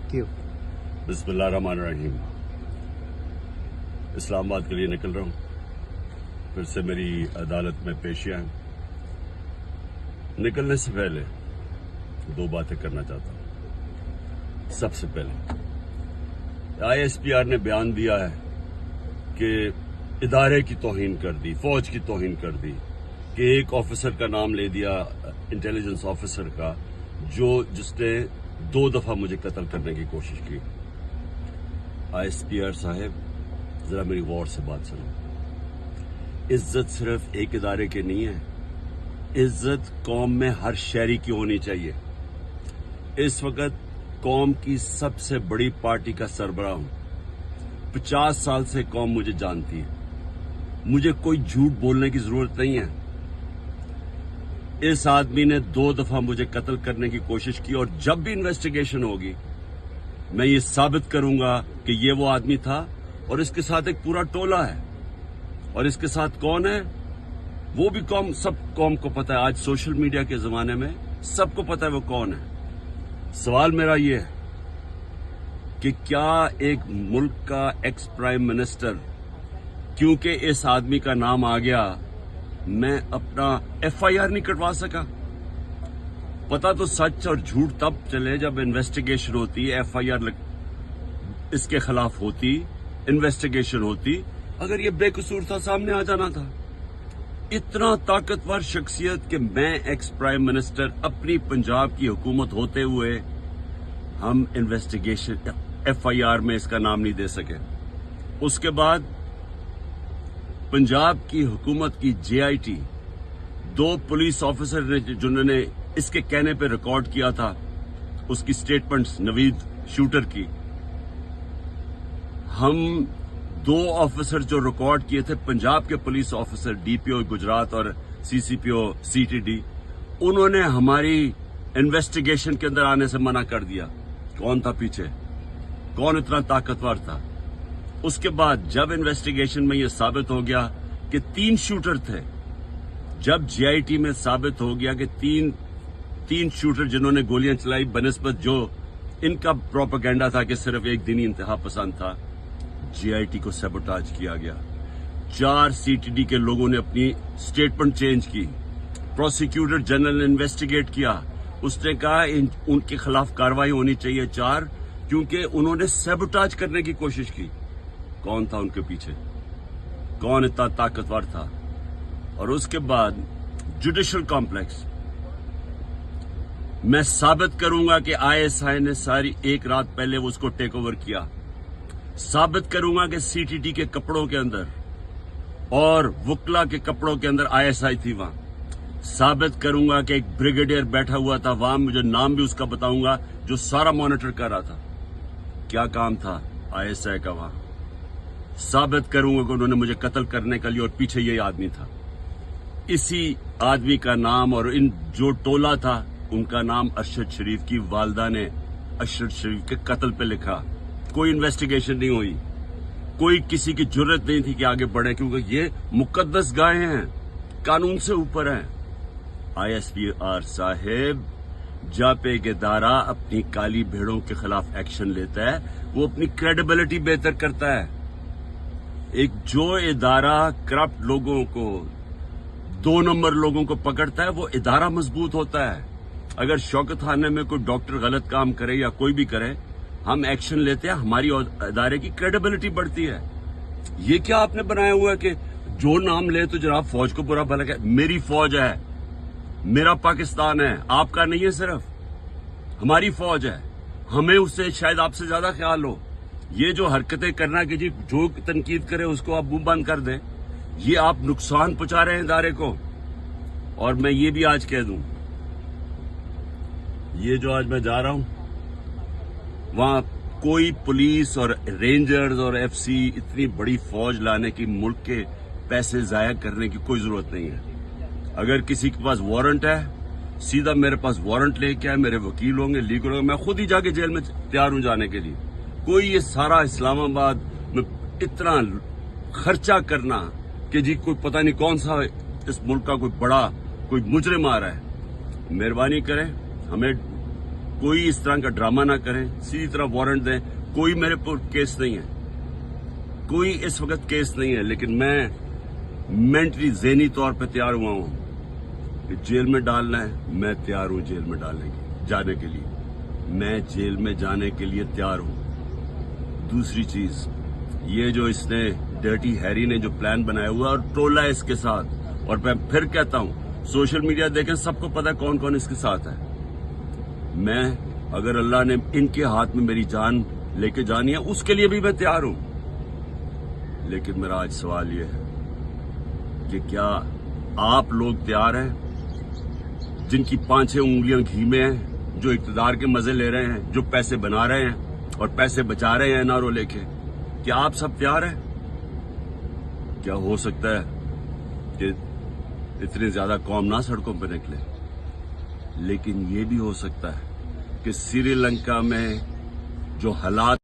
बिस्मिल्लाहिर्रहमानिर्रहीम। इस्लामाबाद के लिए निकल रहा हूँ। फिर से मेरी अदालत में पेशियां हैं। निकलने से पहले दो बातें करना चाहता हूँ। सबसे पहले ISPR ने बयान दिया है कि इदारे की तौहीन कर दी, फौज की तौहीन कर दी, कि एक ऑफिसर का नाम ले दिया, इंटेलिजेंस ऑफिसर का, जिसने 2 दफा मुझे कत्ल करने की कोशिश की। ISPR साहब, जरा मेरी गौर से बात सुनो। इज्जत सिर्फ एक इदारे की नहीं है, इज्जत कौम में हर शहरी की होनी चाहिए। इस वक्त कौम की सबसे बड़ी पार्टी का सरबराह हूं। 50 साल से कौम मुझे जानती है। मुझे कोई झूठ बोलने की जरूरत नहीं है। इस आदमी ने 2 दफा मुझे कत्ल करने की कोशिश की, और जब भी इन्वेस्टिगेशन होगी मैं ये साबित करूंगा कि ये वो आदमी था, और इसके साथ एक पूरा टोला है। और इसके साथ कौन है वो भी सब कौम को पता है। आज सोशल मीडिया के जमाने में सबको पता है वो कौन है। सवाल मेरा ये है कि क्या एक मुल्क का एक्स प्राइम मिनिस्टर, क्योंकि इस आदमी का नाम आ गया, मैं अपना FIR नहीं कटवा सका? पता तो सच और झूठ तब चले जब इन्वेस्टिगेशन होती, FIR इसके खिलाफ होती, इन्वेस्टिगेशन होती। अगर ये बेकसूर था, सामने आ जाना था। इतना ताकतवर शख्सियत कि मैं एक्स प्राइम मिनिस्टर, अपनी पंजाब की हुकूमत होते हुए हम इन्वेस्टिगेशन FIR में इसका नाम नहीं दे सके। उसके बाद पंजाब की हुकूमत की JIT, 2 पुलिस ऑफिसर ने जिन्होंने इसके कहने पे रिकॉर्ड किया था उसकी स्टेटमेंट्स, नवीद शूटर की, हम 2 ऑफिसर जो रिकॉर्ड किए थे, पंजाब के पुलिस ऑफिसर DPO गुजरात और CCPO CTD, उन्होंने हमारी इन्वेस्टिगेशन के अंदर आने से मना कर दिया। कौन था पीछे? कौन इतना ताकतवर था? उसके बाद जब इन्वेस्टिगेशन में यह साबित हो गया कि 3 शूटर थे, जब JIT में साबित हो गया कि तीन शूटर जिन्होंने गोलियां चलाई, बनिस्बत जो इनका प्रोपेगेंडा था कि सिर्फ एक दिनी इंतहा पसंद था, JIT को सैबोटाज किया गया। 4 CTD के लोगों ने अपनी स्टेटमेंट चेंज की। प्रोसिक्यूटर जनरल ने इन्वेस्टिगेट किया। उसने कहा उनके खिलाफ कार्रवाई होनी चाहिए 4, क्योंकि उन्होंने सैबोटाज करने की कोशिश की। कौन था उनके पीछे? कौन इतना ताकतवर था? और उसके बाद जुडिशल कॉम्प्लेक्स, मैं साबित करूंगा कि ISI ने सारी एक रात पहले उसको टेक ओवर किया। साबित करूंगा कि CTD के कपड़ों के अंदर और वुकला के कपड़ों के अंदर ISI थी वहां। साबित करूंगा कि एक ब्रिगेडियर बैठा हुआ था वहां, मुझे नाम भी उसका बताऊंगा, जो सारा मॉनिटर कर रहा था। क्या काम था ISI का वहां? साबित करूंगा कि उन्होंने मुझे कत्ल करने के लिए, और पीछे यही आदमी था। इसी आदमी का नाम और इन जो टोला था उनका नाम अरशद शरीफ की वालदा ने अरशद शरीफ के कत्ल पे लिखा। कोई इन्वेस्टिगेशन नहीं हुई, कोई किसी की जुर्रत नहीं थी कि आगे बढ़े, क्योंकि ये मुकद्दस गायें हैं, कानून से ऊपर हैं। ISPR साहेब, जब एक इदारा अपनी काली भेड़ों के खिलाफ एक्शन लेता है, वो अपनी क्रेडिबिलिटी बेहतर करता है। एक जो इदारा करप्ट लोगों को, 2 नंबर लोगों को पकड़ता है, वो इदारा मजबूत होता है। अगर शौकत खाने में कोई डॉक्टर गलत काम करे या कोई भी करे, हम एक्शन लेते हैं, हमारी इदारे की क्रेडिबिलिटी बढ़ती है। ये क्या आपने बनाया हुआ है कि जो नाम ले तो जनाब फौज को बुरा भला कहे? मेरी फौज है, मेरा पाकिस्तान है, आपका नहीं है, सिर्फ हमारी फौज है। हमें उससे शायद आपसे ज्यादा ख्याल हो। ये जो हरकतें करना कि जी जो तनकीद करे उसको आप मुंह बंद कर दें, ये आप नुकसान पहुंचा रहे हैं इदारे को। और मैं ये भी आज कह दूं, ये जो आज मैं जा रहा हूं, वहां कोई पुलिस और रेंजर्स और FC इतनी बड़ी फौज लाने की, मुल्क के पैसे जाया करने की कोई जरूरत नहीं है। अगर किसी के पास वारंट है, सीधा मेरे पास वारंट लेके आए, मेरे वकील होंगे, लीगल होंगे, मैं खुद ही जाके जेल में तैयार हूं जाने के लिए। कोई ये सारा इस्लामाबाद में इतना खर्चा करना कि जी कोई पता नहीं कौन सा इस मुल्क का कोई बड़ा कोई मुजरिम आ रहा है, मेहरबानी करें, हमें कोई इस तरह का ड्रामा ना करें, सीधी तरह वारंट दें। कोई मेरे पर केस नहीं है, कोई इस वक्त केस नहीं है, लेकिन मैं मेंटली ज़हनी तौर पे तैयार हुआ हूं कि जेल में डालना है, मैं तैयार हूं जेल में जाने के लिए, मैं जेल में जाने के लिए तैयार हूं। दूसरी चीज, ये जो इसने डर्टी हैरी ने जो प्लान बनाया हुआ और टोला है इसके साथ, और मैं फिर कहता हूं सोशल मीडिया देखें, सबको पता है कौन कौन इसके साथ है। मैं, अगर अल्लाह ने इनके हाथ में मेरी जान लेके जानी है, उसके लिए भी मैं तैयार हूं। लेकिन मेरा आज सवाल यह है कि क्या आप लोग तैयार हैं, जिनकी 5-6 उंगलियां घी में हैं, जो इक़्तिदार के मजे ले रहे हैं, जो पैसे बना रहे हैं और पैसे बचा रहे हैं एनआरओ लेके, क्या आप सब तैयार हैं? क्या हो सकता है कि इतनी ज्यादा कौम ना सड़कों पर निकले, लेकिन ये भी हो सकता है कि श्रीलंका में जो हालात